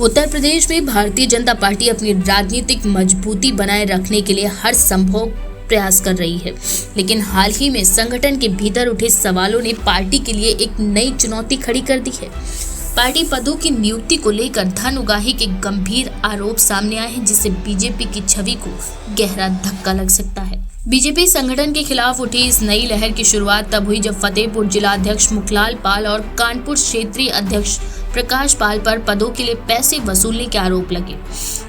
उत्तर प्रदेश में भारतीय जनता पार्टी अपनी राजनीतिक मजबूती बनाए रखने के लिए हर संभव प्रयास कर रही है, लेकिन हाल ही में संगठन के भीतर उठे सवालों ने पार्टी के लिए एक नई चुनौती खड़ी कर दी है। पार्टी पदों की नियुक्ति को लेकर धन उगाही के गंभीर आरोप सामने आए हैं, जिससे बीजेपी की छवि को गहरा धक्का लग सकता है। बीजेपी संगठन के खिलाफ उठी इस नई लहर की शुरुआत तब हुई जब फतेहपुर जिला अध्यक्ष मुखलाल पाल और कानपुर क्षेत्रीय अध्यक्ष प्रकाश पाल पर पदों के लिए पैसे वसूलने के आरोप लगे।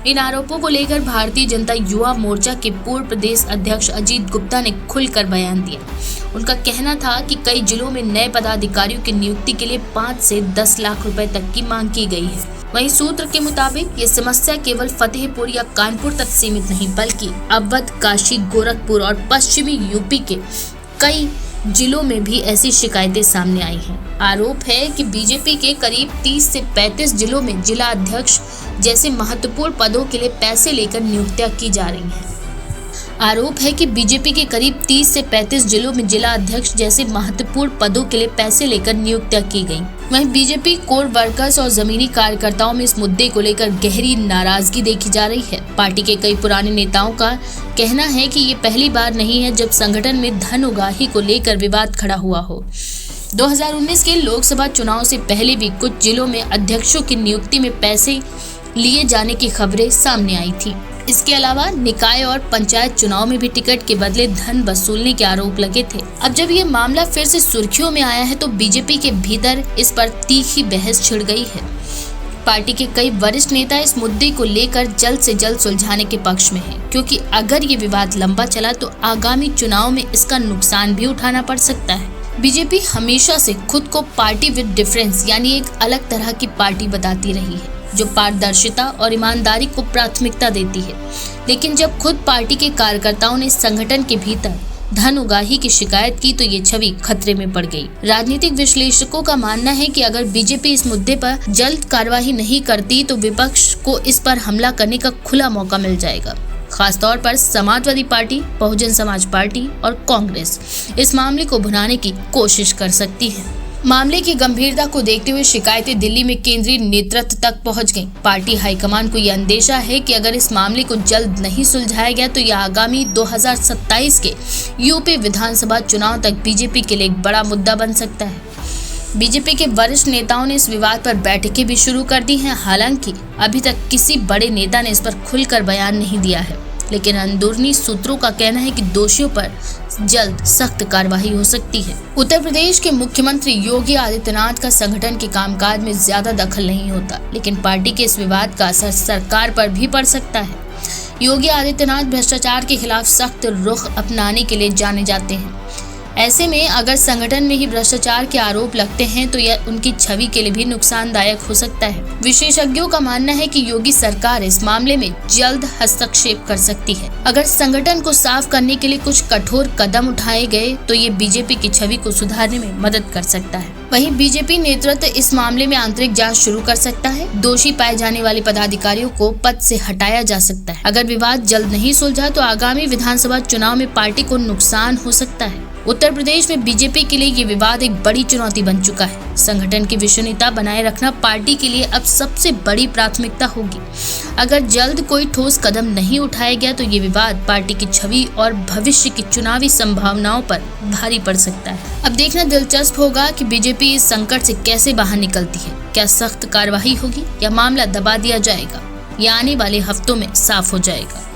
इन आरोपों को लेकर भारतीय जनता युवा मोर्चा के पूर्व प्रदेश अध्यक्ष अजीत गुप्ता ने खुलकर बयान दिया। उनका कहना था कि कई जिलों में नए पदाधिकारियों की नियुक्ति के लिए 5 से 10 लाख रुपए तक की मांग की गई है। वहीं सूत्र के मुताबिक ये समस्या केवल फतेहपुर या कानपुर तक सीमित नहीं, बल्कि अवध, काशी, गोरखपुर और पश्चिमी यूपी के कई जिलों में भी ऐसी शिकायतें सामने आई हैं। आरोप है कि बीजेपी के करीब 30 से 35 जिलों में जिला अध्यक्ष जैसे महत्वपूर्ण पदों के लिए पैसे लेकर नियुक्तियां की जा रही हैं। आरोप है कि बीजेपी के करीब 30 से 35 जिलों में जिला अध्यक्ष जैसे महत्वपूर्ण पदों के लिए पैसे लेकर नियुक्तियां की गईं। वहीं बीजेपी कोर वर्कर्स और जमीनी कार्यकर्ताओं में इस मुद्दे को लेकर गहरी नाराजगी देखी जा रही है। पार्टी के कई पुराने नेताओं का कहना है कि ये पहली बार नहीं है जब संगठन में धन उगाही को लेकर विवाद खड़ा हुआ हो। 2019 के लोकसभा चुनाव से पहले भी कुछ जिलों में अध्यक्षों की नियुक्ति में पैसे लिए जाने की खबरें सामने आई थी। इसके अलावा निकाय और पंचायत चुनाव में भी टिकट के बदले धन वसूलने के आरोप लगे थे। अब जब ये मामला फिर से सुर्खियों में आया है तो बीजेपी के भीतर इस पर तीखी बहस छिड़ गई है। पार्टी के कई वरिष्ठ नेता इस मुद्दे को लेकर जल्द से जल्द सुलझाने के पक्ष में हैं, क्योंकि अगर ये विवाद लंबा चला तो आगामी चुनाव में इसका नुकसान भी उठाना पड़ सकता है। बीजेपी हमेशा से खुद को पार्टी विद डिफरेंस यानी एक अलग तरह की पार्टी बताती रही है, जो पारदर्शिता और ईमानदारी को प्राथमिकता देती है। लेकिन जब खुद पार्टी के कार्यकर्ताओं ने संगठन के भीतर धन उगाही की शिकायत की तो ये छवि खतरे में पड़ गई। राजनीतिक विश्लेषकों का मानना है कि अगर बीजेपी इस मुद्दे पर जल्द कार्रवाई नहीं करती तो विपक्ष को इस पर हमला करने का खुला मौका मिल जाएगा। खासतौर पर समाजवादी पार्टी, बहुजन समाज पार्टी और कांग्रेस इस मामले को भुनाने की कोशिश कर सकती है। मामले की गंभीरता को देखते हुए शिकायतें दिल्ली में केंद्रीय नेतृत्व तक पहुंच गईं। पार्टी हाईकमान को यह अंदेशा है कि अगर इस मामले को जल्द नहीं सुलझाया गया तो यह आगामी 2027 के यूपी विधानसभा चुनाव तक बीजेपी के लिए एक बड़ा मुद्दा बन सकता है। बीजेपी के वरिष्ठ नेताओं ने इस विवाद पर बैठकें भी शुरू कर दी हैं। हालांकि अभी तक किसी बड़े नेता ने इस पर खुलकर बयान नहीं दिया है, लेकिन अंदरूनी सूत्रों का कहना है कि दोषियों पर जल्द सख्त कार्रवाई हो सकती है। उत्तर प्रदेश के मुख्यमंत्री योगी आदित्यनाथ का संगठन के कामकाज में ज्यादा दखल नहीं होता, लेकिन पार्टी के इस विवाद का असर सरकार पर भी पड़ सकता है। योगी आदित्यनाथ भ्रष्टाचार के खिलाफ सख्त रुख अपनाने के लिए जाने जाते हैं। ऐसे में अगर संगठन में ही भ्रष्टाचार के आरोप लगते हैं तो यह उनकी छवि के लिए भी नुकसानदायक हो सकता है। विशेषज्ञों का मानना है कि योगी सरकार इस मामले में जल्द हस्तक्षेप कर सकती है। अगर संगठन को साफ करने के लिए कुछ कठोर कदम उठाए गए तो ये बीजेपी की छवि को सुधारने में मदद कर सकता है। वहीं बीजेपी नेतृत्व इस मामले में आंतरिक जांच शुरू कर सकता है। दोषी पाए जाने वाले पदाधिकारियों को पद से हटाया जा सकता है। अगर विवाद जल्द नहीं सुलझा तो आगामी विधानसभा चुनाव में पार्टी को नुकसान हो सकता है। उत्तर प्रदेश में बीजेपी के लिए ये विवाद एक बड़ी चुनौती बन चुका है। संगठन की विश्वसनीयता बनाए रखना पार्टी के लिए अब सबसे बड़ी प्राथमिकता होगी। अगर जल्द कोई ठोस कदम नहीं उठाया गया तो ये विवाद पार्टी की छवि और भविष्य की चुनावी संभावनाओं पर भारी पड़ सकता है। अब देखना दिलचस्प होगा कि बीजेपी इस संकट से कैसे बाहर निकलती है। क्या सख्त कार्रवाई होगी या मामला दबा दिया जाएगा? यह आने वाले हफ्तों में साफ हो जाएगा।